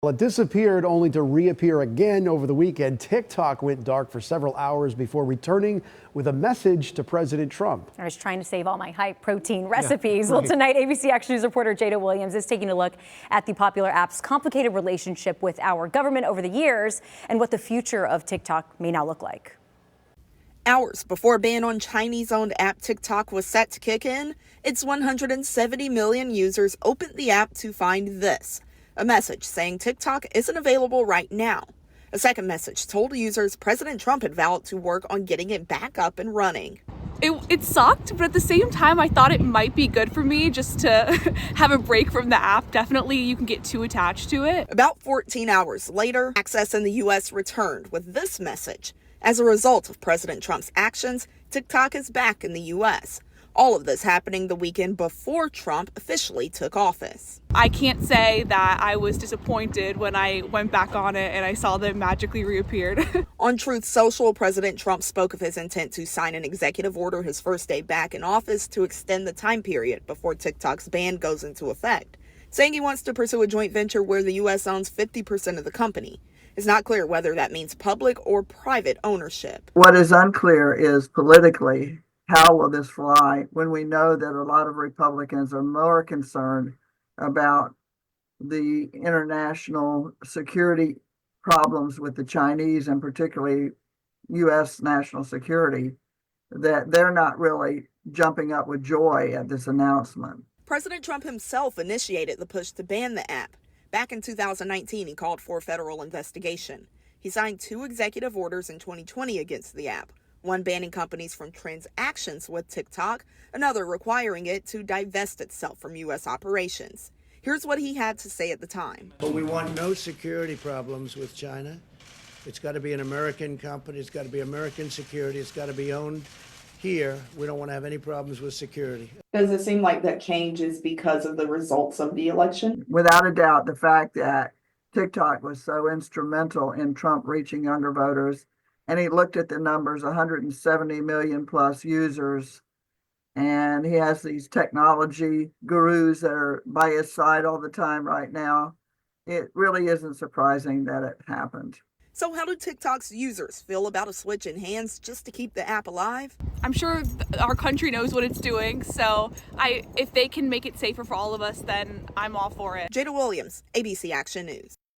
Well, it disappeared only to reappear again over the weekend. TikTok went dark for several hours before returning with a message to President Trump. I was trying to save all my high protein recipes. Well, tonight, ABC Action News reporter Jada Williams is taking a look at the popular app's complicated relationship with our government over the years and what the future of TikTok may now look like. Hours before a ban on Chinese-owned app TikTok was set to kick in, its 170 million users opened the app to find this. A message saying TikTok isn't available right now. A second message told users President Trump had vowed to work on getting it back up and running. It sucked, but at the same time, I thought it might be good for me just to have a break from the app. Definitely, you can get too attached to it. About 14 hours later, access in the U.S. returned with this message. As a result of President Trump's actions, TikTok is back in the U.S. All of this happening the weekend before Trump officially took office. I can't say that I was disappointed when I went back on it and I saw that it magically reappeared. On Truth Social, President Trump spoke of his intent to sign an executive order his first day back in office to extend the time period before TikTok's ban goes into effect, saying he wants to pursue a joint venture where the U.S. owns 50% of the company. It's not clear whether that means public or private ownership. What is unclear is politically, how will this fly when we know that a lot of Republicans are more concerned about the international security problems with the Chinese and particularly U.S. national security, that they're not really jumping up with joy at this announcement. President Trump himself initiated the push to ban the app. Back in 2019, he called for a federal investigation. He signed 2 executive orders in 2020 against the app. One banning companies from transactions with TikTok, another requiring it to divest itself from U.S. operations. Here's what he had to say at the time. But we want no security problems with China. It's got to be an American company. It's got to be American security. It's got to be owned here. We don't want to have any problems with security. Does it seem like that change is because of the results of the election? Without a doubt, the fact that TikTok was so instrumental in Trump reaching younger voters, and he looked at the numbers, 170 million plus users, and he has these technology gurus that are by his side all the time right now. It really isn't surprising that it happened. So how do TikTok's users feel about a switch in hands just to keep the app alive? I'm sure our country knows what it's doing, so if they can make it safer for all of us, then I'm all for it. Jada Williams, ABC Action News.